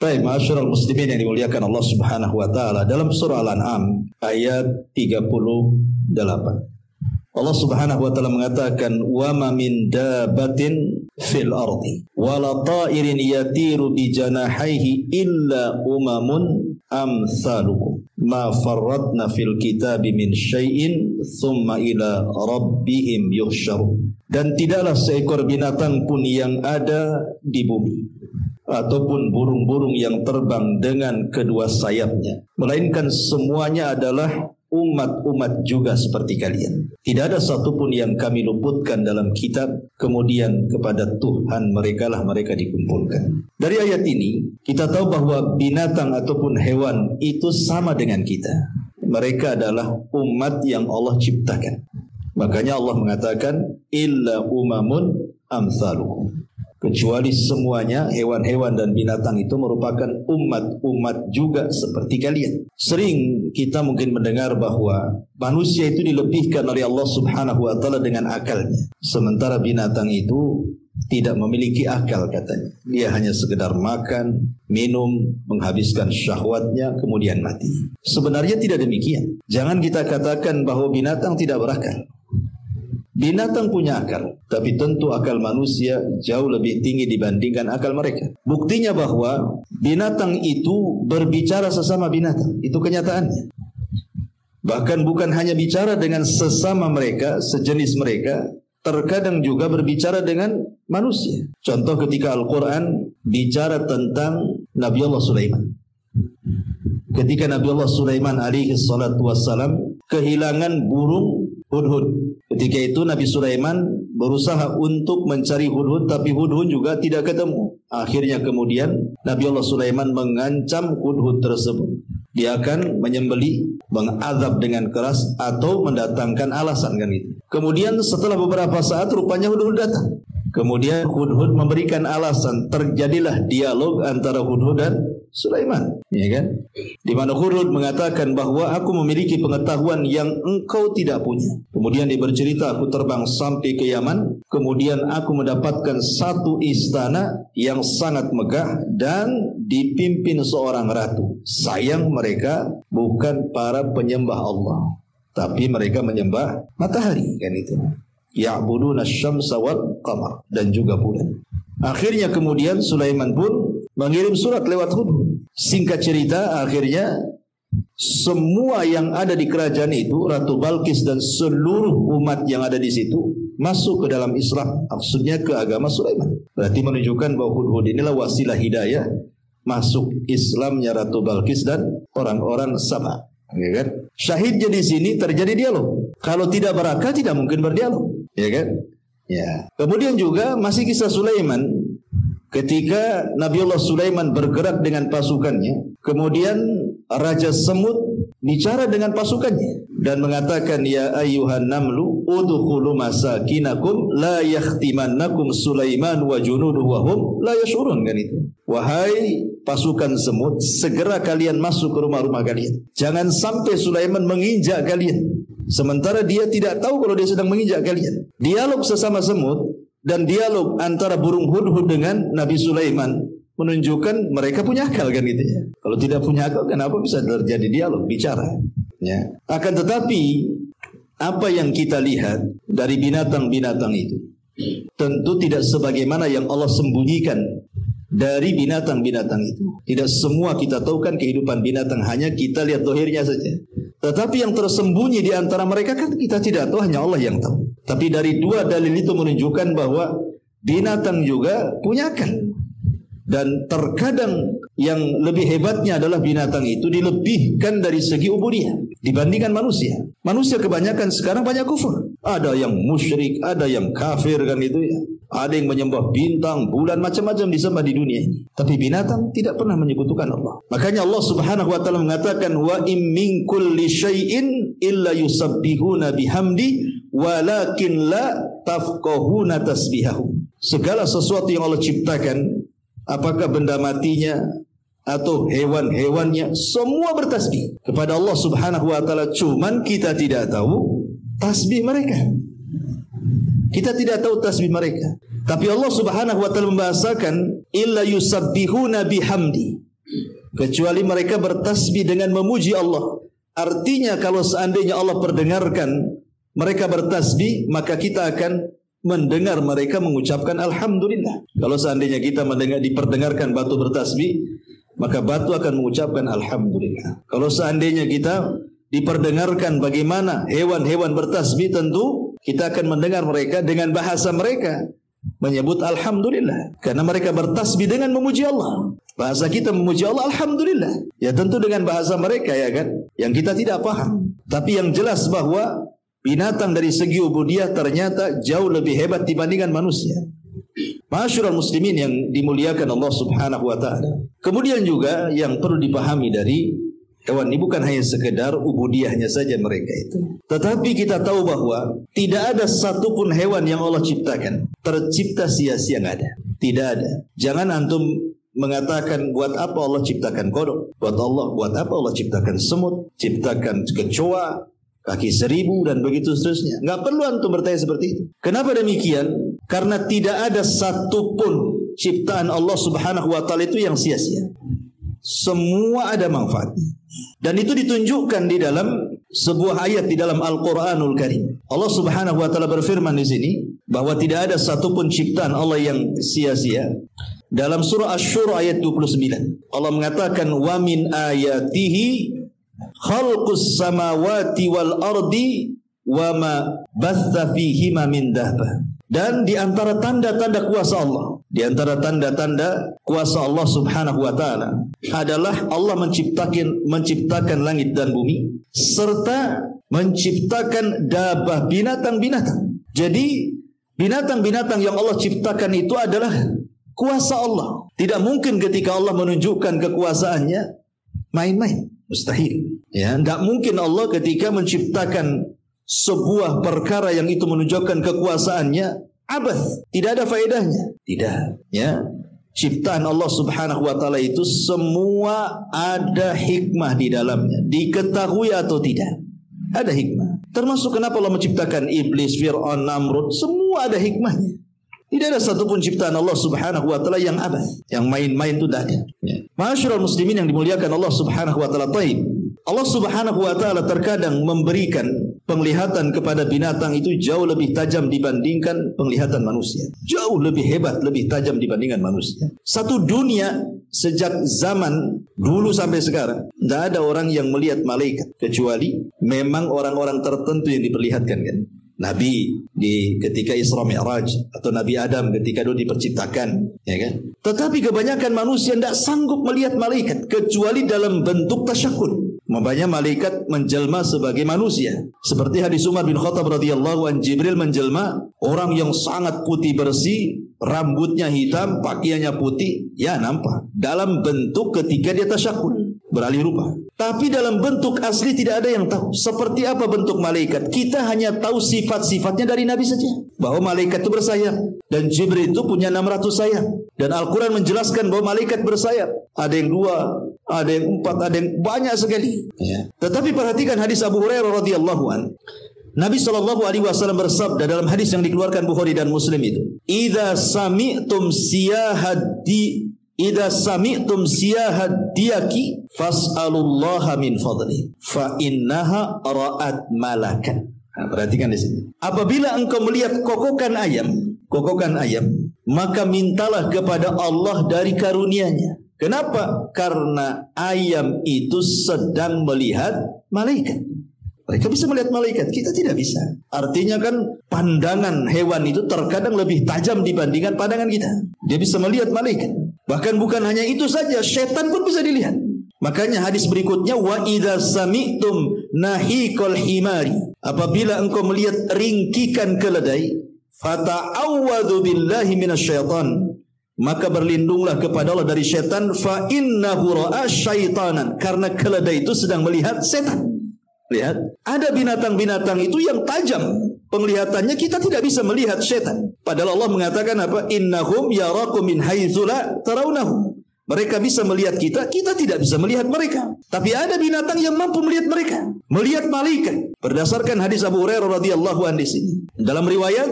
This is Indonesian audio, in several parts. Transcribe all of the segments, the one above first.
Baik, ma'asyiral muslimin yang dimuliakan Allah Subhanahu wa taala, dalam surah Al-An'am ayat 38. Allah Subhanahu wa taala mengatakan, "Wa ma min dabbatin fil ardi wala ta'irin yatiru bi janahihi illa umamun amsalukum ma farratna fil kitabi min syai'in thumma ila rabbihim yuhsyarun." Dan tidaklah seekor binatang pun yang ada di bumi ataupun burung-burung yang terbang dengan kedua sayapnya, melainkan semuanya adalah umat-umat juga seperti kalian. Tidak ada satupun yang kami luputkan dalam kitab, kemudian kepada Tuhan mereka lah mereka dikumpulkan. Dari ayat ini kita tahu bahwa binatang ataupun hewan itu sama dengan kita. Mereka adalah umat yang Allah ciptakan. Makanya Allah mengatakan illa umamun amsalukum, kecuali semuanya hewan-hewan dan binatang itu merupakan umat-umat juga seperti kalian. Sering kita mungkin mendengar bahwa manusia itu dilebihkan oleh Allah Subhanahu wa taala dengan akalnya, sementara binatang itu tidak memiliki akal katanya. Dia hanya sekedar makan, minum, menghabiskan syahwatnya kemudian mati. Sebenarnya tidak demikian. Jangan kita katakan bahwa binatang tidak berakal. Binatang punya akal, tapi tentu akal manusia jauh lebih tinggi dibandingkan akal mereka. Buktinya bahwa binatang itu berbicara sesama binatang, itu kenyataannya. Bahkan bukan hanya bicara dengan sesama mereka, sejenis mereka, terkadang juga berbicara dengan manusia. Contoh ketika Al-Quran bicara tentang Nabi Allah Sulaiman. Ketika Nabi Allah Sulaiman alaihi salatu wassalam kehilangan burung hudhud. Ketika itu Nabi Sulaiman berusaha untuk mencari hudhud, tapi hudhud juga tidak ketemu. Akhirnya kemudian Nabi Allah Sulaiman mengancam hudhud tersebut. Dia akan menyembelih, mengazab dengan keras atau mendatangkan alasan kan itu. Kemudian setelah beberapa saat rupanya hudhud datang. Kemudian hudhud memberikan alasan, terjadilah dialog antara hudhud dan Sulaiman, ya kan? Di mana hudhud mengatakan bahwa aku memiliki pengetahuan yang engkau tidak punya. Kemudian dia bercerita, aku terbang sampai ke Yaman, kemudian aku mendapatkan satu istana yang sangat megah dan dipimpin seorang ratu. Sayang mereka bukan para penyembah Allah, tapi mereka menyembah matahari kan itu. Ya'buduna asy-syamsa wal qamar, dan juga bulan. Akhirnya kemudian Sulaiman pun mengirim surat lewat hudhud. Singkat cerita, akhirnya semua yang ada di kerajaan itu, Ratu Balqis dan seluruh umat yang ada di situ masuk ke dalam Islam. Maksudnya ke agama Sulaiman. Berarti menunjukkan bahwa hudhud inilah wasilah hidayah masuk Islamnya Ratu Balqis dan orang-orang Saba. Ya kan? Syahidnya di sini terjadi dialog. Kalau tidak berakal tidak mungkin berdialog. Ya kan? Ya. Kemudian juga masih kisah Sulaiman. Ketika Nabi Allah Sulaiman bergerak dengan pasukannya, kemudian Raja Semut bicara dengan pasukannya dan mengatakan, ya ayyuhan namlu udkhulu masakinakum la yakhtimannakum Sulaiman wa junuduhu wa hum la yashurun, kan itu. Wahai pasukan semut, segera kalian masuk ke rumah-rumah kalian. Jangan sampai Sulaiman menginjak kalian, sementara dia tidak tahu kalau dia sedang menginjak kalian. Dialog sesama semut dan dialog antara burung hudhud dengan Nabi Sulaiman menunjukkan mereka punya akal kan gitu ya. Kalau tidak punya akal, kenapa bisa terjadi dialog, bicara? Ya. Akan tetapi apa yang kita lihat dari binatang-binatang itu tentu tidak sebagaimana yang Allah sembunyikan dari binatang-binatang itu. Tidak semua kita tahu kan kehidupan binatang, hanya kita lihat zahirnya saja. Tetapi yang tersembunyi di antara mereka kan kita tidak tahu, hanya Allah yang tahu. Tapi dari dua dalil itu menunjukkan bahwa binatang juga punya akal. Dan terkadang yang lebih hebatnya adalah binatang itu dilebihkan dari segi ubudiyah dibandingkan manusia. Manusia kebanyakan sekarang banyak kufur. Ada yang musyrik, ada yang kafir kan itu ya. Ada yang menyembah bintang, bulan, macam-macam disembah di dunia ini. Tapi binatang tidak pernah menyekutukan Allah. Makanya Allah Subhanahu wa taala mengatakan, wa im min kulli syai'in illa yusabbihuna bihamdi walakin la tafqahuna tasbihahu. Segala sesuatu yang Allah ciptakan, apakah benda matinya atau hewan-hewannya, semua bertasbih kepada Allah Subhanahu wa taala. Cuman kita tidak tahu tasbih mereka. Kita tidak tahu tasbih mereka. Tapi Allah Subhanahu wa taala membahasakan illa yusabbihuna bihamdi. kecuali mereka bertasbih dengan memuji Allah. Artinya kalau seandainya Allah perdengarkan mereka bertasbih, maka kita akan mendengar mereka mengucapkan alhamdulillah. Kalau seandainya kita diperdengarkan batu bertasbih, maka batu akan mengucapkan alhamdulillah. Kalau seandainya kita diperdengarkan bagaimana hewan-hewan bertasbih, tentu kita akan mendengar mereka dengan bahasa mereka menyebut alhamdulillah, karena mereka bertasbih dengan memuji Allah. Bahasa kita memuji Allah alhamdulillah, ya tentu dengan bahasa mereka, ya kan, yang kita tidak paham. Tapi yang jelas bahwa binatang dari segi ubudiyah ternyata jauh lebih hebat dibandingkan manusia. Ma'asyiral muslimin yang dimuliakan Allah Subhanahu wa taala. Kemudian juga yang perlu dipahami dari hewan ini bukan hanya sekedar ubudiyahnya saja mereka itu, tetapi kita tahu bahwa tidak ada satupun hewan yang Allah ciptakan tercipta sia-sia, nggak ada. Tidak ada. Jangan antum mengatakan buat apa Allah ciptakan kodok, buat apa Allah ciptakan semut, ciptakan kecoa, kaki 1000 dan begitu seterusnya. Nggak perlu antum bertanya seperti itu. Kenapa demikian? Karena tidak ada satupun ciptaan Allah Subhanahu wa taala itu yang sia-sia. Semua ada manfaatnya. Dan itu ditunjukkan di dalam sebuah ayat di dalam Al-Qur'anul Karim. Allah Subhanahu wa taala berfirman di sini bahwa tidak ada satupun ciptaan Allah yang sia-sia. Dalam surah Asy-Syura ayat 29, Allah mengatakan wa min ayatihi khalqus samawati wal ardi wa ma batha fihima min dabbah. Dan di antara tanda-tanda kuasa Allah, di antara tanda-tanda kuasa Allah Subhanahu wa taala adalah Allah menciptakan langit dan bumi serta menciptakan dabah, binatang-binatang. Jadi binatang-binatang yang Allah ciptakan itu adalah kuasa Allah. Tidak mungkin ketika Allah menunjukkan kekuasaannya main-main, mustahil. Ya, tidak mungkin Allah ketika menciptakan sebuah perkara yang itu menunjukkan kekuasaannya abath, tidak ada faedahnya. Tidak, ya. Ciptaan Allah Subhanahu wa taala itu semua ada hikmah di dalamnya, diketahui atau tidak, ada hikmah. Termasuk kenapa Allah menciptakan iblis, Fir'aun, Namrud, semua ada hikmahnya. Tidak ada satupun ciptaan Allah Subhanahu wa taala yang abath, yang main-main itu tidak ada. Ya. Ma'asyiral muslimin yang dimuliakan Allah Subhanahu wa taala, Allah Subhanahu wa taala terkadang memberikan penglihatan kepada binatang itu jauh lebih tajam dibandingkan penglihatan manusia. Jauh lebih hebat, lebih tajam dibandingkan manusia. Satu dunia sejak zaman dulu sampai sekarang tidak ada orang yang melihat malaikat kecuali memang orang-orang tertentu yang diperlihatkan, kan. Nabi ketika Isra Mi'raj, atau Nabi Adam ketika dia diperciptakan, ya kan. Tetapi kebanyakan manusia tidak sanggup melihat malaikat kecuali dalam bentuk tasyakul. Makanya malaikat menjelma sebagai manusia. Seperti hadis Umar bin Khattab radhiyallahu anhu, Jibril menjelma orang yang sangat putih bersih, rambutnya hitam, pakaiannya putih, ya nampak dalam bentuk ketika dia tasyakul, beralih rupa. Tapi dalam bentuk asli tidak ada yang tahu seperti apa bentuk malaikat. Kita hanya tahu sifat-sifatnya dari Nabi saja, bahwa malaikat itu bersayap dan Jibril itu punya 600 sayap. Dan Al-Quran menjelaskan bahwa malaikat bersayap. Ada yang 2, ada yang 4, ada yang banyak sekali. Ya. Tetapi perhatikan hadis Abu Hurairah radhiyallahu anhu. Nabi sallallahu alaihi wasallam bersabda dalam hadis yang dikeluarkan Bukhari dan Muslim itu, "Idza sami'tum siyahadiyaki fas'alullaha min fadli fa innaha ra'at malakan." Nah, perhatikan di sini. Apabila engkau melihat kokokan ayam, maka mintalah kepada Allah dari karunia-Nya. Kenapa? Karena ayam itu sedang melihat malaikat. Mereka bisa melihat malaikat, kita tidak bisa. Artinya kan pandangan hewan itu terkadang lebih tajam dibandingkan pandangan kita. Dia bisa melihat malaikat. Bahkan bukan hanya itu saja, setan pun bisa dilihat. Makanya hadis berikutnya, wa idza sami'tum nahiqal himari, apabila engkau melihat ringkikan keledai, fata'awwadzu billahi minasyaitan, maka berlindunglah kepada Allah dari setan, fa innahu ra'a syaitanan, karena keledai itu sedang melihat setan. Lihat, ada binatang-binatang itu yang tajam penglihatannya, kita tidak bisa melihat setan. Padahal Allah mengatakan apa? Innahum yarakum min haitsu la tarawnahum. Mereka bisa melihat kita, kita tidak bisa melihat mereka. Tapi ada binatang yang mampu melihat mereka, melihat malaikat. Berdasarkan hadis Abu Hurairah radhiyallahu anhu di sini. Dalam riwayat,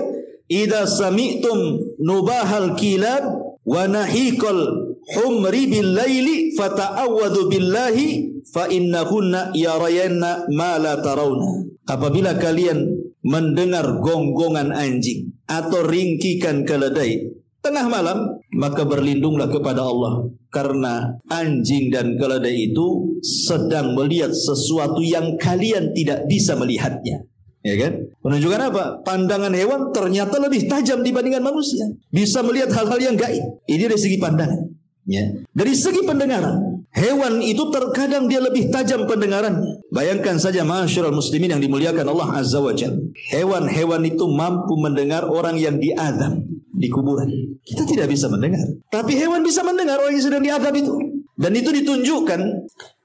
idza sami'tum nubahal kilab wa nahiqal humri bil laili fata'awwadhu billahi fa innahunna yarayanna ma la tarawna. Apabila kalian mendengar gonggongan anjing atau ringkikan keledai tengah malam, maka berlindunglah kepada Allah, karena anjing dan keledai itu sedang melihat sesuatu yang kalian tidak bisa melihatnya. Ya kan? Menunjukkan apa? Pandangan hewan ternyata lebih tajam dibandingkan manusia. Bisa melihat hal-hal yang gaib. Ini dari segi pandangan. Ya. Dari segi pendengaran, hewan itu terkadang dia lebih tajam pendengarannya. Bayangkan saja ma'asyiral muslimin yang dimuliakan Allah Azza wa Jalla. Hewan-hewan itu mampu mendengar orang yang diazab di kuburan. Kita tidak bisa mendengar. Tapi hewan bisa mendengar orang yang sedang diazab itu. Dan itu ditunjukkan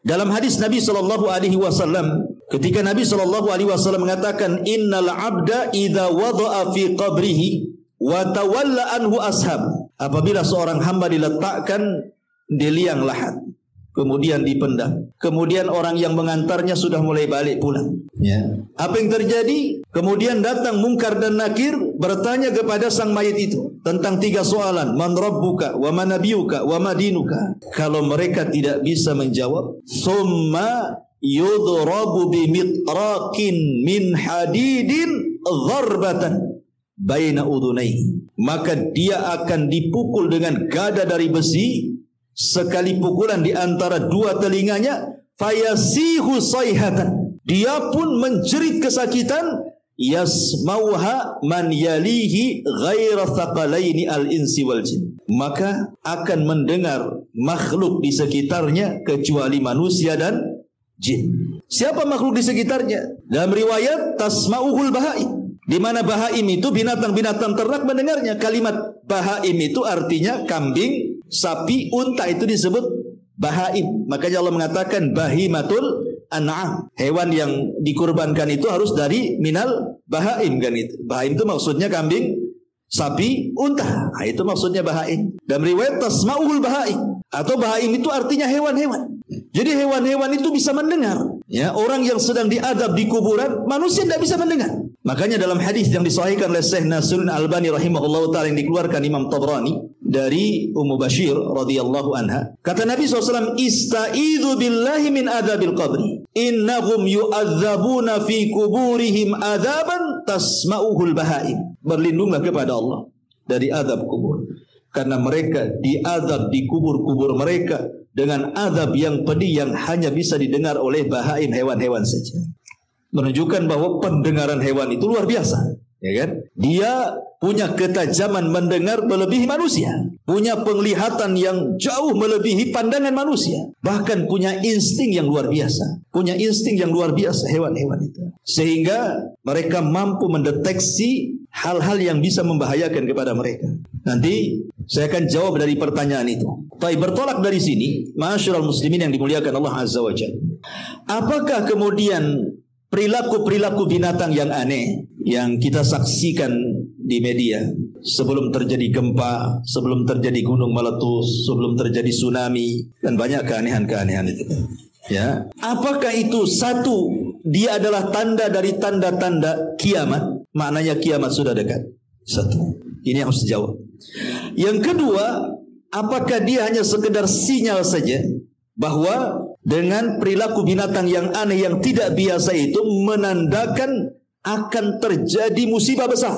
dalam hadis Nabi SAW, ketika Nabi SAW mengatakan, innal abda idza wada'a fi qabrihi wa tawalla anhu ashab. Apabila seorang hamba diletakkan di liang lahat, kemudian dipendam, kemudian orang yang mengantarnya sudah mulai balik pulang. Ya. Apa yang terjadi? Kemudian datang Munkar dan Nakir bertanya kepada sang mayit itu tentang 3 soalan. Man rabbuka wa man nabiyuka wa ma dinuka. Kalau mereka tidak bisa menjawab, summa yudrabu bimitraqin min hadidin dharbatan baina udhunaihi. Maka dia akan dipukul dengan gada dari besi, sekali pukulan di antara 2 telinganya, fayasihu sayhatan. Dia pun menjerit kesakitan, yasmauha man yalihi ghaira thaqalaini al-insi wal jin. Maka akan mendengar makhluk di sekitarnya kecuali manusia dan jin. Siapa makhluk di sekitarnya? Dalam riwayat tasma'uhul bahaim, di mana bahaim itu binatang-binatang ternak mendengarnya. Kalimat bahaim itu artinya kambing, sapi, unta, itu disebut bahaim. Makanya Allah mengatakan bahimatul an'am. Hewan yang dikurbankan itu harus dari minal bahaim kan itu. Bahaim itu maksudnya kambing, sapi, unta. Nah, itu maksudnya bahaim. Dalam riwayat tasma'ul bahaim, atau bahaim itu artinya hewan-hewan. Jadi hewan-hewan itu bisa mendengar. Ya, orang yang sedang diadab di kuburan, manusia tidak bisa mendengar. Makanya dalam hadis yang disahihkan oleh Syekh Nasiruddin Albani rahimahullahu taala, yang dikeluarkan Imam Tabrani dari Ummu Bashir radhiyallahu anha, kata Nabi SAW, ista'idzu billahi min adzabil qabri innahum yu'adzabuna fi kuburihim adzaban tasma'uhul bahaim. Berlindunglah kepada Allah dari azab kubur, karena mereka diazab di kubur-kubur mereka dengan azab yang pedih yang hanya bisa didengar oleh bahaim, hewan-hewan saja. Menunjukkan bahwa pendengaran hewan itu luar biasa, ya kan? Dia punya ketajaman mendengar melebihi manusia, punya penglihatan yang jauh melebihi pandangan manusia, bahkan punya insting yang luar biasa, hewan-hewan itu, sehingga mereka mampu mendeteksi hal-hal yang bisa membahayakan kepada mereka. Nanti saya akan jawab dari pertanyaan itu. Tapi bertolak dari sini, ma'asyiral muslimin yang dimuliakan Allah Azza wa Jalla, apakah kemudian perilaku-perilaku binatang yang aneh yang kita saksikan di media, sebelum terjadi gempa, sebelum terjadi gunung meletus, sebelum terjadi tsunami, dan banyak keanehan-keanehan itu, ya, apakah itu satu, dia adalah tanda dari tanda-tanda kiamat? Maknanya kiamat sudah dekat. Satu, ini yang harus dijawab. Yang kedua, apakah dia hanya sekedar sinyal saja bahwa dengan perilaku binatang yang aneh yang tidak biasa itu menandakan akan terjadi musibah besar,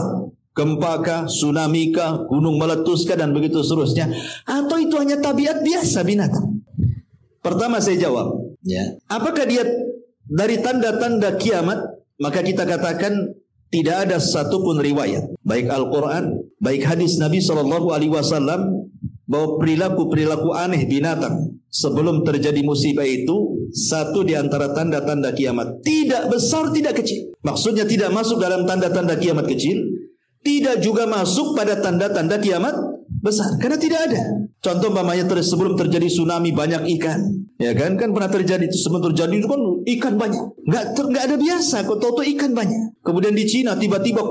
gempa kah, tsunami kah, gunung meletus kah, dan begitu seterusnya, atau itu hanya tabiat biasa binatang? Pertama saya jawab, ya, apakah dia dari tanda-tanda kiamat? Maka kita katakan tidak ada satupun riwayat, baik Al-Quran, baik hadis Nabi SAW, bahwa perilaku-perilaku aneh binatang sebelum terjadi musibah itu satu di antara tanda-tanda kiamat. Tidak besar, tidak kecil. Maksudnya tidak masuk dalam tanda-tanda kiamat kecil, tidak juga masuk pada tanda-tanda kiamat besar, karena tidak ada. Contoh umpamanya sebelum terjadi tsunami banyak ikan, ya kan? Kan pernah terjadi itu, sebelum terjadi itu kan ikan banyak. Nggak ada biasa, kok tahu ikan banyak. Kemudian di Cina tiba-tiba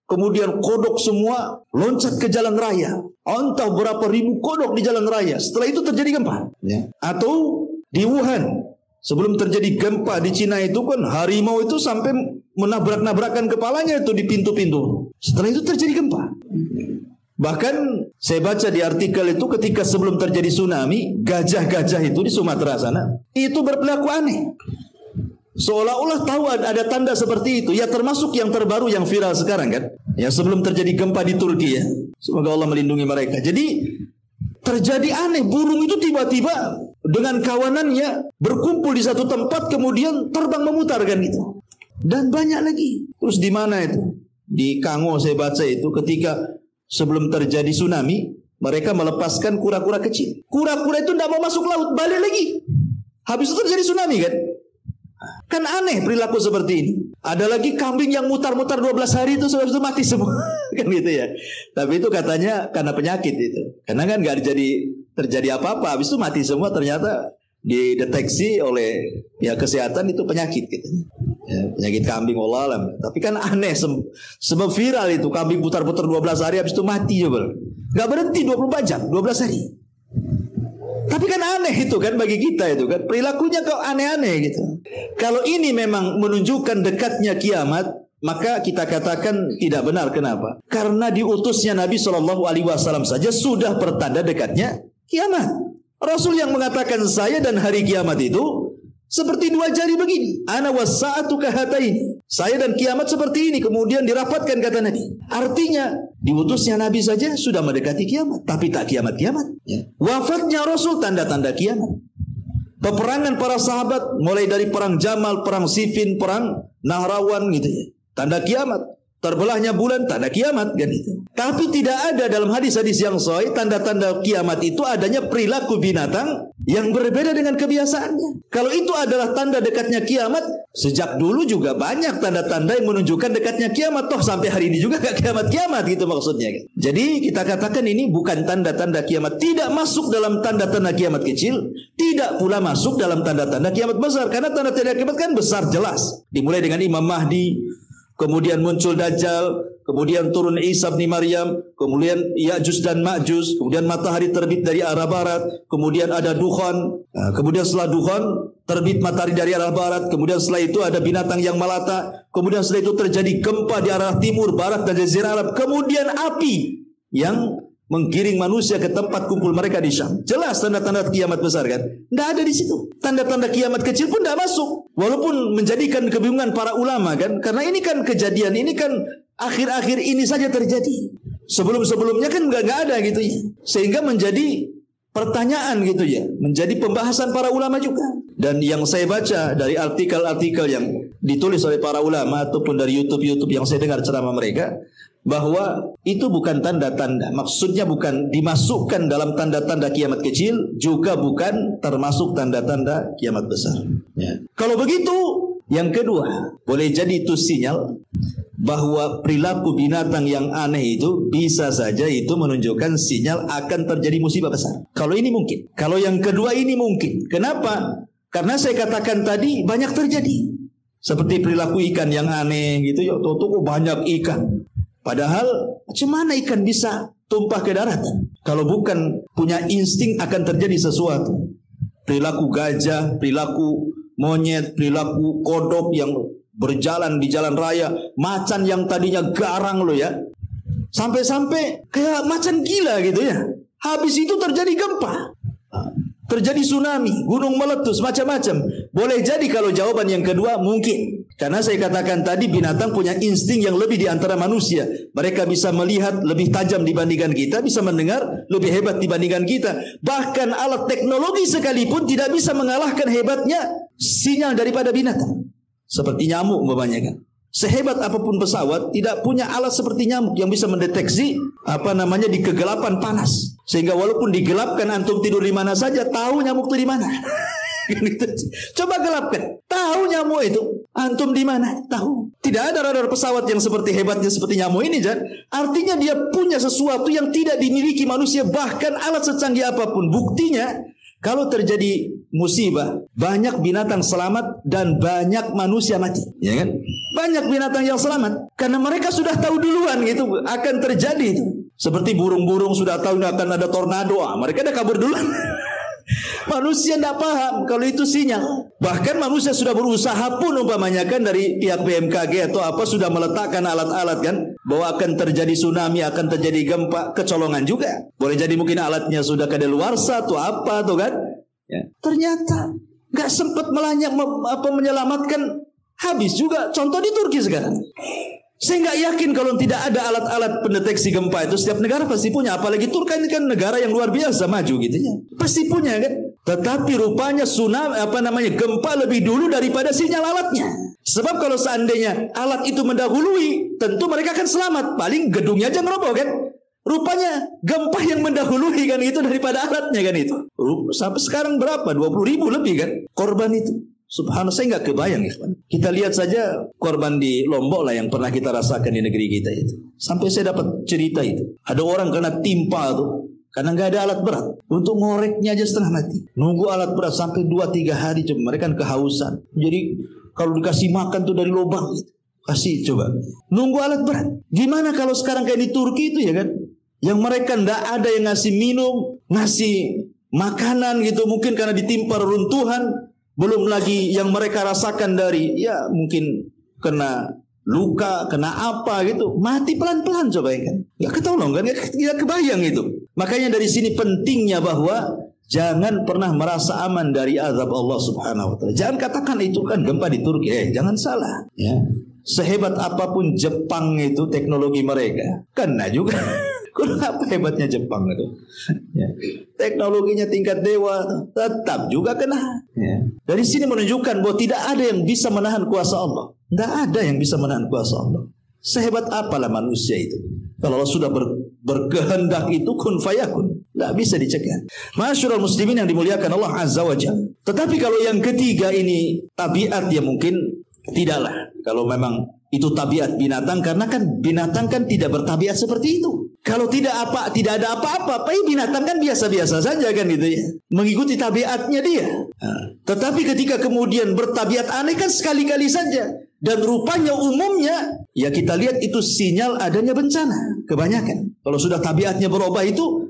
kemudian kodok semua loncat ke jalan raya. Entah berapa ribu kodok di jalan raya. Setelah itu terjadi gempa. Ya. Atau di Wuhan, sebelum terjadi gempa di Cina itu kan harimau itu sampai menabrak-nabrakan kepalanya itu di pintu-pintu. Setelah itu terjadi gempa. Bahkan saya baca di artikel itu ketika sebelum terjadi tsunami, gajah-gajah itu di Sumatera sana itu berperilaku aneh. Seolah-olah tahu ada tanda seperti itu. Ya termasuk yang terbaru yang viral sekarang kan. Ya sebelum terjadi gempa di Turki ya. Semoga Allah melindungi mereka. Jadi terjadi aneh. Burung itu tiba-tiba dengan kawanannya berkumpul di satu tempat kemudian terbang memutar kan gitu. Dan banyak lagi. Terus di mana itu? Di Kango saya baca itu ketika sebelum terjadi tsunami mereka melepaskan kura-kura kecil. Kura-kura itu tidak mau masuk laut, balik lagi. Habis itu terjadi tsunami kan. Kan aneh perilaku seperti ini. Ada lagi kambing yang mutar-mutar 12 hari itu sudah mati semua. Kan gitu ya. Tapi itu katanya karena penyakit itu. Karena kan nggak terjadi apa-apa. Habis itu mati semua, ternyata dideteksi oleh pihak kesehatan itu penyakit gitu. Ya, penyakit kambing wallah alam. Tapi kan aneh sebab viral itu kambing putar-putar 12 hari habis itu mati coba. Nggak berhenti 24 jam, 12 hari. Tapi kan aneh itu kan bagi kita itu kan. Perilakunya kok aneh-aneh gitu. Kalau ini memang menunjukkan dekatnya kiamat, maka kita katakan tidak benar. Kenapa? Karena diutusnya Nabi SAW saja sudah pertanda dekatnya kiamat. Rasul yang mengatakan saya dan hari kiamat itu seperti dua jari begini. Ana wasa'atu kahataini. Saya dan kiamat seperti ini. Kemudian dirapatkan kata Nabi. Artinya diutusnya Nabi saja sudah mendekati kiamat. Tapi tak kiamat-kiamat. Ya. Wafatnya Rasul tanda-tanda kiamat. Peperangan para sahabat mulai dari perang Jamal, perang Siffin, perang Nahrawan gitu ya. Tanda kiamat. Terbelahnya bulan tanda kiamat kan itu. Tapi tidak ada dalam hadis-hadis yang sahih tanda-tanda kiamat itu adanya perilaku binatang yang berbeda dengan kebiasaannya. Kalau itu adalah tanda dekatnya kiamat, sejak dulu juga banyak tanda-tanda yang menunjukkan dekatnya kiamat. Toh sampai hari ini juga gak kiamat-kiamat gitu maksudnya. Jadi kita katakan ini bukan tanda-tanda kiamat. Tidak masuk dalam tanda-tanda kiamat kecil. Tidak pula masuk dalam tanda-tanda kiamat besar. Karena tanda-tanda kiamat kan besar jelas. Dimulai dengan Imam Mahdi, kemudian muncul Dajjal, kemudian turun Isa bin Maryam, kemudian Ya'juj dan Ma'juj, kemudian matahari terbit dari arah barat, kemudian ada dukhan, kemudian setelah dukhan terbit matahari dari arah barat, kemudian setelah itu ada binatang yang melata, kemudian setelah itu terjadi gempa di arah timur, barat dan jazirah Arab, kemudian api yang menggiring manusia ke tempat kumpul mereka di Syam. Jelas tanda-tanda kiamat besar kan? Tidak ada di situ. Tanda-tanda kiamat kecil pun tidak masuk. Walaupun menjadikan kebingungan para ulama kan? Karena ini kan kejadian, ini kan akhir-akhir ini saja terjadi. Sebelum-sebelumnya kan nggak ada gitu ya. Sehingga menjadi pertanyaan gitu ya. Menjadi pembahasan para ulama juga. Dan yang saya baca dari artikel-artikel yang ditulis oleh para ulama ataupun dari YouTube yang saya dengar ceramah mereka, bahwa itu bukan tanda-tanda. Maksudnya bukan dimasukkan dalam tanda-tanda kiamat kecil, juga bukan termasuk tanda-tanda kiamat besar. Ya. Kalau begitu, yang kedua, boleh jadi itu sinyal bahwa perilaku binatang yang aneh itu bisa saja itu menunjukkan sinyal akan terjadi musibah besar. Kalau ini mungkin. Kalau yang kedua ini mungkin. Kenapa? Karena saya katakan tadi banyak terjadi. Seperti perilaku ikan yang aneh gitu ya. Tuh banyak ikan. Padahal macam mana ikan bisa tumpah ke daratan? Kalau bukan punya insting akan terjadi sesuatu. Perilaku gajah, perilaku monyet, perilaku kodok yang berjalan di jalan raya, macan yang tadinya garang loh ya, sampai-sampai kayak macan gila gitu ya. Habis itu terjadi gempa, terjadi tsunami, gunung meletus, macam-macam. Boleh jadi kalau jawaban yang kedua mungkin. Karena saya katakan tadi binatang punya insting yang lebih di antara manusia. Mereka bisa melihat lebih tajam dibandingkan kita, bisa mendengar lebih hebat dibandingkan kita. Bahkan alat teknologi sekalipun tidak bisa mengalahkan hebatnya sinyal daripada binatang. Seperti nyamuk umpamanya kan. Sehebat apapun pesawat tidak punya alat seperti nyamuk yang bisa mendeteksi di kegelapan panas. Sehingga walaupun digelapkan antum tidur di mana saja tahu nyamuk itu di mana. Coba gelapkan, tahu nyamuk itu antum di mana, tahu. Tidak ada radar pesawat yang seperti hebatnya seperti nyamuk ini, Jan. Artinya dia punya sesuatu yang tidak dimiliki manusia, bahkan alat secanggih apapun. Buktinya kalau terjadi musibah, banyak binatang selamat dan banyak manusia mati, ya kan? Banyak binatang yang selamat karena mereka sudah tahu duluan gitu akan terjadi itu. Seperti burung-burung sudah tahu akan ada tornado, mereka dah kabur duluan. Manusia tidak paham kalau itu sinyal. Bahkan manusia sudah berusaha pun umpamanya kan dari pihak BMKG atau apa sudah meletakkan alat-alat kan bahwa akan terjadi tsunami, akan terjadi gempa, kecolongan juga. Boleh jadi mungkin alatnya sudah kadaluarsa atau apa tuh kan? Ya. Ternyata nggak sempat menyelamatkan, habis juga. Contoh di Turki sekarang. Saya nggak yakin kalau tidak ada alat-alat pendeteksi gempa itu, setiap negara pasti punya. Apalagi Turki ini kan negara yang luar biasa maju gitu ya, pasti punya kan. Tetapi rupanya tsunami gempa lebih dulu daripada sinyal alatnya. Sebab kalau seandainya alat itu mendahului, tentu mereka akan selamat. Paling gedungnya aja ngeroboh kan. Rupanya gempa yang mendahului kan itu daripada alatnya kan itu. Sampai sekarang berapa? 20.000 lebih kan korban itu. Subhanallah, saya nggak kebayang ya. Kita lihat saja korban di Lombok lah yang pernah kita rasakan di negeri kita itu. Sampai saya dapat cerita itu. Ada orang kena timpa tuh karena nggak ada alat berat. Untuk ngoreknya aja setengah mati. Nunggu alat berat sampai 2-3 hari coba. Mereka kan kehausan. Jadi kalau dikasih makan tuh dari lubang gitu. Kasih coba. Nunggu alat berat. Gimana kalau sekarang kayak di Turki itu ya kan? Yang mereka nggak ada yang ngasih minum, ngasih makanan gitu. Mungkin karena ditimpa reruntuhan. Belum lagi yang mereka rasakan dari ya mungkin kena luka, kena apa gitu, mati pelan-pelan coba ya kan, nggak ketolong kan, nggak kebayang itu. Makanya dari sini pentingnya bahwa jangan pernah merasa aman dari azab Allah Subhanahu Wa Taala. Jangan katakan itu kan gempa di Turki, jangan salah. Ya, sehebat apapun Jepang itu teknologi mereka, kena juga. Apa hebatnya Jepang itu? Ya. Teknologinya tingkat dewa, tetap juga kena. Ya. Dari sini menunjukkan bahwa tidak ada yang bisa menahan kuasa Allah. Tidak ada yang bisa menahan kuasa Allah. Sehebat apalah manusia itu. Kalau Allah sudah berkehendak itu kun fayakun, tidak bisa dicegah. Masyarul muslimin yang dimuliakan Allah Azza wa Jalla. Tetapi kalau yang ketiga ini tabiat, ya mungkin tidaklah. Kalau memang itu tabiat binatang, karena kan binatang kan tidak bertabiat seperti itu. Kalau tidak ada apa-apa, binatang kan biasa-biasa saja kan gitu ya, mengikuti tabiatnya dia. Tetapi ketika kemudian bertabiat aneh kan sekali-kali saja, dan rupanya umumnya ya kita lihat itu sinyal adanya bencana. Kebanyakan kalau sudah tabiatnya berubah itu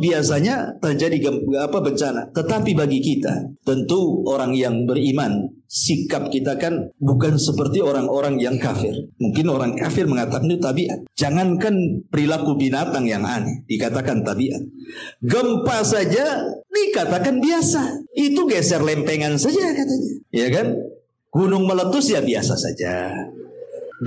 biasanya terjadi bencana. Tetapi bagi kita, tentu orang yang beriman, sikap kita kan bukan seperti orang-orang yang kafir. Mungkin orang kafir mengatakan itu tabiat. Jangankan perilaku binatang yang aneh dikatakan tabiat. Gempa saja dikatakan biasa. Itu geser lempengan saja katanya. Ya kan? Gunung meletus ya biasa saja.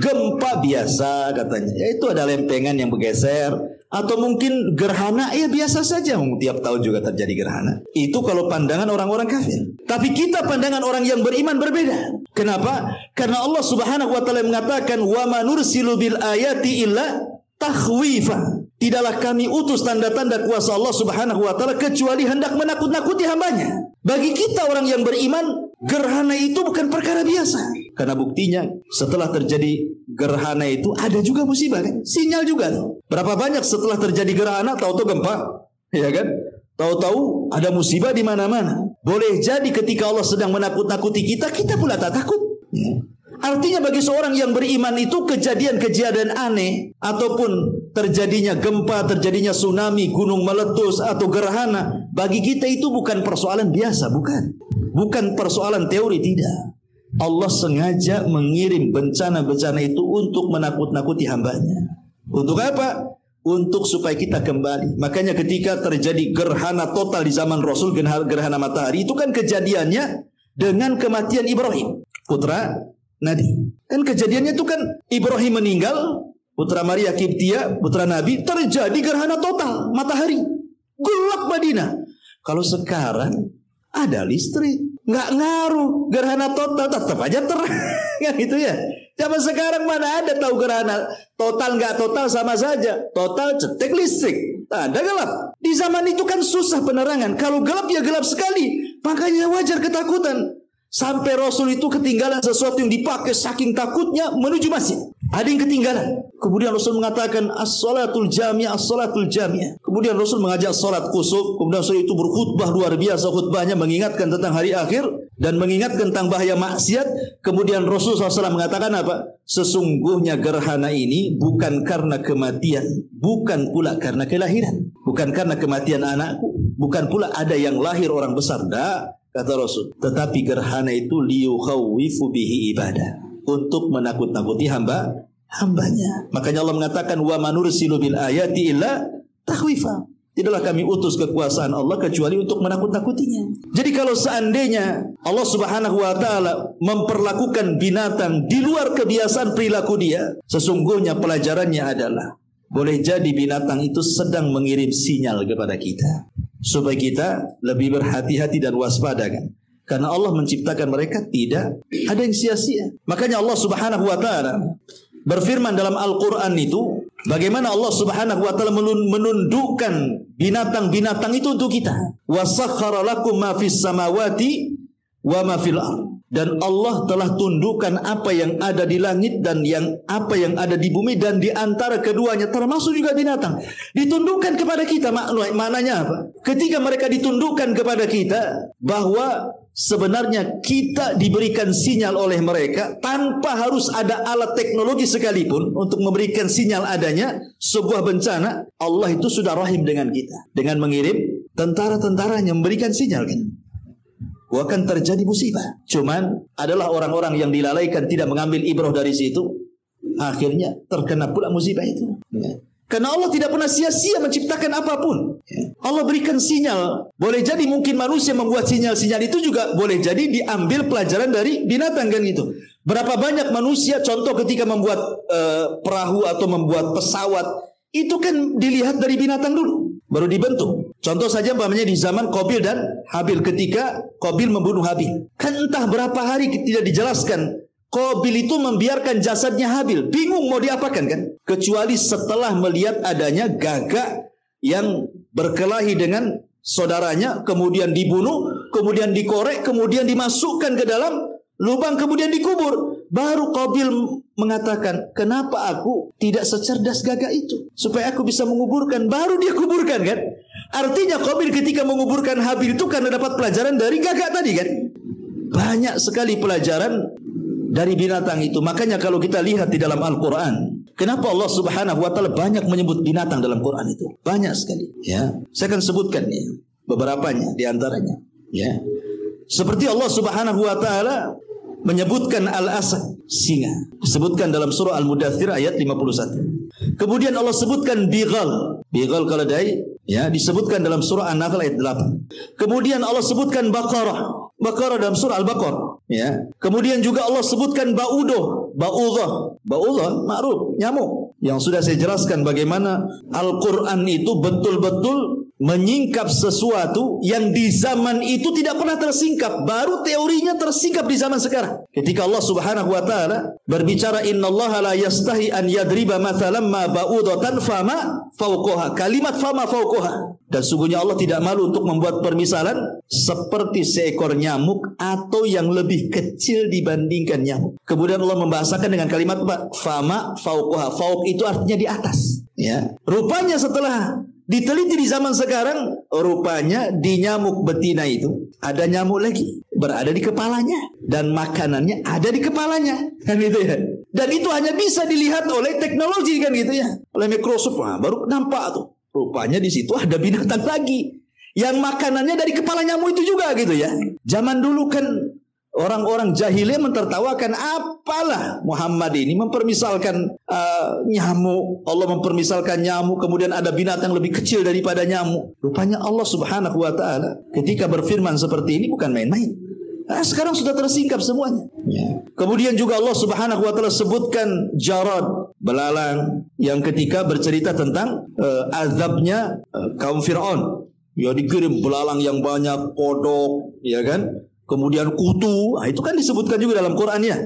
Gempa biasa katanya. Ya itu ada lempengan yang bergeser. Atau mungkin gerhana ya biasa saja, tiap tahun juga terjadi gerhana. Itu kalau pandangan orang-orang kafir. Tapi kita pandangan orang yang beriman berbeda. Kenapa? Karena Allah Subhanahu wa taala mengatakan wa ma nursilu bil ayati illa takhwifa. Tidaklah kami utus tanda-tanda kuasa Allah Subhanahu wa taala kecuali hendak menakut-nakuti hambanya. Bagi kita orang yang beriman, gerhana itu bukan perkara biasa. Karena buktinya setelah terjadi gerhana itu ada juga musibah kan? Sinyal juga tuh. Berapa banyak setelah terjadi gerhana tahu-tahu gempa, ya kan? Tahu-tahu ada musibah di mana-mana. Boleh jadi ketika Allah sedang menakut-nakuti kita, kita pula tak takut. Ya. Artinya bagi seorang yang beriman itu kejadian-kejadian aneh ataupun terjadinya gempa, terjadinya tsunami, gunung meletus atau gerhana, bagi kita itu bukan persoalan biasa, bukan. Bukan persoalan teori, tidak. Allah sengaja mengirim bencana-bencana itu untuk menakut-nakuti hambanya. Untuk apa? Untuk supaya kita kembali. Makanya ketika terjadi gerhana total di zaman Rasul, gerhana matahari, itu kan kejadiannya dengan kematian Ibrahim, putra Nabi. Kan kejadiannya itu kan Ibrahim meninggal, putra Maria Kiptia, putra Nabi, terjadi gerhana total matahari, gelap Madinah. Kalau sekarang ada listrik, nggak ngaruh, gerhana total tetap aja terang, kan gitu ya. Zaman sekarang mana ada tahu gerhana total nggak total sama saja. Total cetek listrik, ada gelap. Di zaman itu kan susah penerangan. Kalau gelap ya gelap sekali. Makanya wajar ketakutan. Sampai Rasul itu ketinggalan sesuatu yang dipakai, saking takutnya menuju masjid. Ada yang ketinggalan. Kemudian Rasul mengatakan as-salatul jami'ah, as-salatul jami'ah. Kemudian Rasul mengajak salat kusuf. Kemudian Rasul itu berkhutbah luar biasa, khutbahnya mengingatkan tentang hari akhir dan mengingatkan tentang bahaya maksiat. Kemudian Rasul SAW mengatakan apa? Sesungguhnya gerhana ini bukan karena kematian, bukan pula karena kelahiran, bukan karena kematian anakku, bukan pula ada yang lahir orang besar. Kata Rasul, tetapi gerhana itu liyukhawifu bihi ibadah, untuk menakut-nakuti hamba hambanya. Makanya Allah mengatakan wa manursilu bil ayati illa takhwifa. Tidaklah kami utus kekuasaan Allah kecuali untuk menakut-nakutinya. Jadi kalau seandainya Allah Subhanahu wa taala memperlakukan binatang di luar kebiasaan perilaku dia, sesungguhnya pelajarannya adalah boleh jadi binatang itu sedang mengirim sinyal kepada kita supaya kita lebih berhati-hati dan waspada kan. Karena Allah menciptakan mereka tidak ada yang sia-sia. Makanya Allah Subhanahu wa taala berfirman dalam Al-Qur'an itu, bagaimana Allah Subhanahu wa taala menundukkan binatang-binatang itu untuk kita. Wa sakhkhara lakum ma fis samawati wa ma fil ardh. Dan Allah telah tundukkan apa yang ada di langit dan apa yang ada di bumi dan di antara keduanya termasuk juga binatang. Ditundukkan kepada kita, maknanya apa? Ketika mereka ditundukkan kepada kita bahwa sebenarnya kita diberikan sinyal oleh mereka tanpa harus ada alat teknologi sekalipun untuk memberikan sinyal adanya sebuah bencana. Allah itu sudah rahim dengan kita dengan mengirim tentara-tentaranya memberikan sinyal kan. Akan terjadi musibah. Cuman adalah orang-orang yang dilalaikan tidak mengambil ibrah dari situ, akhirnya terkena pula musibah itu. Karena Allah tidak pernah sia-sia menciptakan apapun. Allah berikan sinyal. Boleh jadi mungkin manusia membuat sinyal-sinyal itu juga boleh jadi diambil pelajaran dari binatang kan gitu. Berapa banyak manusia contoh ketika membuat perahu atau membuat pesawat itu kan dilihat dari binatang dulu baru dibentuk. Contoh saja umpamanya di zaman Qabil dan Habil, ketika Qabil membunuh Habil. Kan entah berapa hari tidak dijelaskan. Qabil itu membiarkan jasadnya Habil. Bingung mau diapakan kan? Kecuali setelah melihat adanya gagak yang berkelahi dengan saudaranya, kemudian dibunuh, kemudian dikorek, kemudian dimasukkan ke dalam lubang, kemudian dikubur. Baru Qabil mengatakan, kenapa aku tidak secerdas gagak itu supaya aku bisa menguburkan. Baru dia kuburkan kan. Artinya Qabil ketika menguburkan Habil itu karena dapat pelajaran dari gagak tadi kan. Banyak sekali pelajaran dari binatang itu. Makanya kalau kita lihat di dalam Al-Quran, kenapa Allah Subhanahu wa taala banyak menyebut binatang dalam Quran itu? Banyak sekali ya. Saya akan sebutkan ya, beberapanya di antaranya ya. Seperti Allah Subhanahu wa taala menyebutkan al-asad, singa. Disebutkan dalam surah Al-Mudaththir ayat 51. Kemudian Allah sebutkan bighal. Bighal keledai ya, disebutkan dalam surah An-Nahl ayat 8. Kemudian Allah sebutkan baqarah. Baqarah dalam surah Al-Baqarah ya. Kemudian juga Allah sebutkan ba'udah, ba'udah ma'ruf, nyamuk. Yang sudah saya jelaskan bagaimana Al-Qur'an itu betul-betul menyingkap sesuatu yang di zaman itu tidak pernah tersingkap, baru teorinya tersingkap di zaman sekarang. Ketika Allah Subhanahu wa taala berbicara, innallaha la yastahi an yadriba mathalan ma ba'udatan fama fawqaha. Kalimat fama fawqaha. Dan sungguhnya Allah tidak malu untuk membuat permisalan seperti seekor nyamuk atau yang lebih kecil dibandingkan nyamuk. Kemudian Allah membahasakan dengan kalimat fama fawqaha. Fauq itu artinya di atas, ya. Rupanya setelah diteliti di zaman sekarang, rupanya di nyamuk betina itu ada nyamuk lagi berada di kepalanya dan makanannya ada di kepalanya kan gitu ya. Dan itu hanya bisa dilihat oleh teknologi kan gitu ya, oleh mikroskop. Nah, baru nampak tuh. Rupanya di situ ada binatang lagi yang makanannya dari kepala nyamuk itu juga gitu ya. Zaman dulu kan orang-orang jahiliyah mentertawakan, apalah Muhammad ini mempermisalkan nyamuk. Allah mempermisalkan nyamuk, kemudian ada binatang lebih kecil daripada nyamuk. Rupanya Allah Subhanahu wa taala ketika berfirman seperti ini bukan main-main. Nah, sekarang sudah tersingkap semuanya. Ya. Kemudian juga Allah Subhanahu wa taala sebutkan jarad, belalang, yang ketika bercerita tentang azabnya kaum Fir'aun. Ya, dikirim belalang yang banyak, kodok, ya kan? Kemudian kutu, nah itu kan disebutkan juga dalam Quran ya.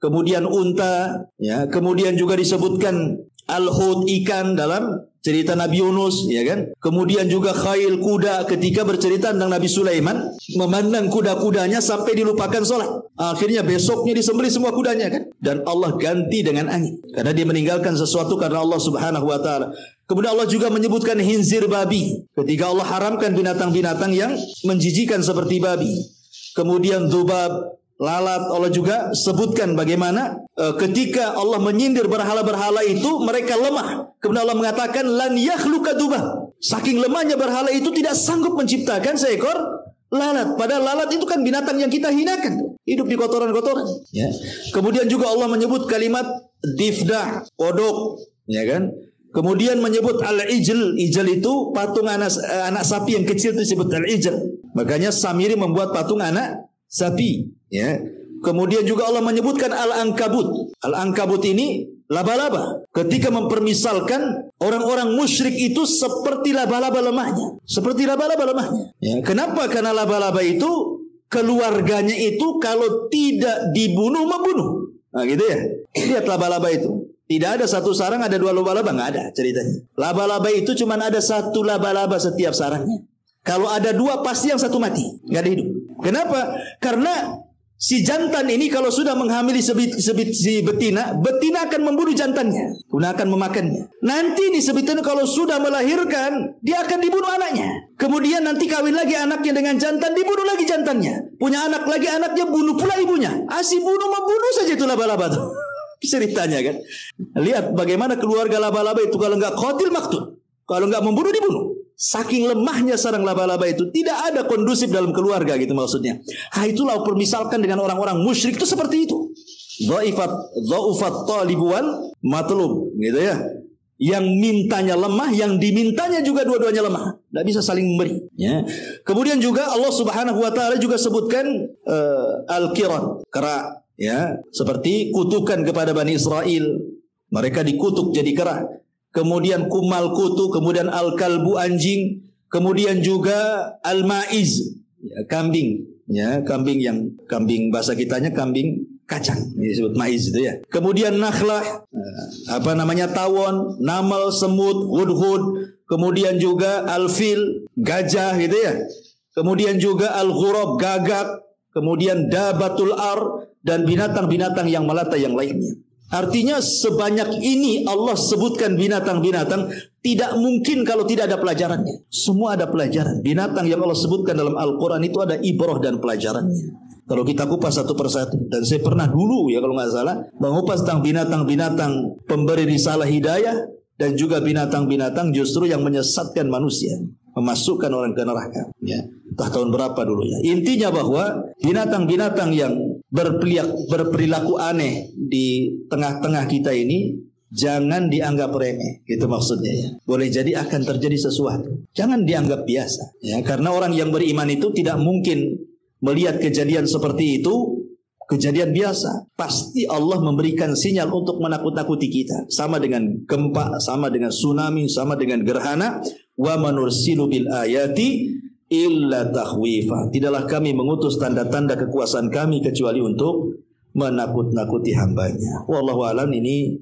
Kemudian unta, ya. Kemudian juga disebutkan al-hut, ikan dalam cerita Nabi Yunus, ya kan. Kemudian juga khail, kuda, ketika bercerita tentang Nabi Sulaiman memandang kuda-kudanya sampai dilupakan sholat. Akhirnya besoknya disembelih semua kudanya kan. Dan Allah ganti dengan angin karena dia meninggalkan sesuatu karena Allah Subhanahu wa taala. Kemudian Allah juga menyebutkan hinzir, babi, ketika Allah haramkan binatang-binatang yang menjijikan seperti babi. Kemudian dzubab, lalat, Allah juga sebutkan bagaimana ketika Allah menyindir berhala-berhala itu mereka lemah. Kemudian Allah mengatakan lan yakhluqa dzubab. Saking lemahnya berhala itu tidak sanggup menciptakan seekor lalat. Padahal lalat itu kan binatang yang kita hinakan. hidup di kotoran-kotoran. Ya. Kemudian juga Allah menyebut kalimat difdah, kodok, ya kan? Kemudian menyebut al-ijl. Ijl itu patung anak sapi yang kecil itu disebut al-ijl. Makanya Samiri membuat patung anak sapi. Ya. Kemudian juga Allah menyebutkan al-ankabut. Al-ankabut ini laba-laba. Ketika mempermisalkan orang-orang musyrik itu seperti laba-laba lemahnya. Seperti laba-laba lemahnya. Ya. Kenapa? Karena laba-laba itu keluarganya itu kalau tidak dibunuh membunuh. Nah gitu ya. Lihat laba-laba itu. Tidak ada satu sarang ada dua laba-laba, nggak ada ceritanya. Laba-laba itu cuma ada satu laba-laba setiap sarangnya. Kalau ada dua pasti yang satu mati, nggak ada hidup. Kenapa? Karena si jantan ini kalau sudah menghamili si betina, betina akan membunuh jantannya, kemudian akan memakannya. Nanti nih si betina kalau sudah melahirkan, dia akan dibunuh anaknya. Kemudian nanti kawin lagi anaknya dengan jantan, dibunuh lagi jantannya. Punya anak lagi, anaknya bunuh pula ibunya. Asih bunuh membunuh saja itu laba-laba tuh. Ceritanya kan. Lihat bagaimana keluarga laba-laba itu kalau nggak qatil maktul. Kalau nggak membunuh dibunuh. Saking lemahnya sarang laba-laba itu, tidak ada kondusif dalam keluarga gitu maksudnya. Itulah permisalkan dengan orang-orang musyrik itu seperti itu. Dha'ufat talib wal matlub gitu ya. Yang mintanya lemah, yang dimintanya juga dua-duanya lemah. Tidak bisa saling memberi. Ya. Kemudian juga Allah Subhanahu Wa Taala juga sebutkan al-qiran, kera. Ya, seperti kutukan kepada Bani Israel, mereka dikutuk jadi kera. Kemudian kumal kutu, kemudian al-kalbu anjing, kemudian juga al-maiz, ya, kambing, ya, kambing bahasa kitanya kambing kacang, disebut maiz itu ya. Kemudian nakhlah, tawon, namal, semut, hudhud, kemudian juga al-fil, gajah gitu ya. Kemudian juga al-ghurab, gagak, kemudian dabatul ar, dan binatang-binatang yang melata yang lainnya. Artinya sebanyak ini Allah sebutkan binatang-binatang, tidak mungkin kalau tidak ada pelajarannya. Semua ada pelajaran. Binatang yang Allah sebutkan dalam Al-Quran itu ada ibrah dan pelajarannya. Kalau kita kupas satu persatu, dan saya pernah dulu ya kalau nggak salah mengupas tentang binatang-binatang pemberi risalah hidayah, dan juga binatang-binatang justru yang menyesatkan manusia, memasukkan orang ke neraka. Ya, entah tahun berapa dulu ya. Intinya bahwa binatang-binatang yang berperilaku aneh di tengah-tengah kita ini jangan dianggap remeh, gitu maksudnya ya. Boleh jadi akan terjadi sesuatu. Jangan dianggap biasa, ya. Karena orang yang beriman itu tidak mungkin melihat kejadian seperti itu kejadian biasa. Pasti Allah memberikan sinyal untuk menakut-nakuti kita. Sama dengan gempa, sama dengan tsunami, sama dengan gerhana. Wa manursilu bil ayati illa takhwifa. Tidaklah kami mengutus tanda-tanda kekuasaan kami kecuali untuk menakut-nakuti hambanya. Wallahu a'lam. Ini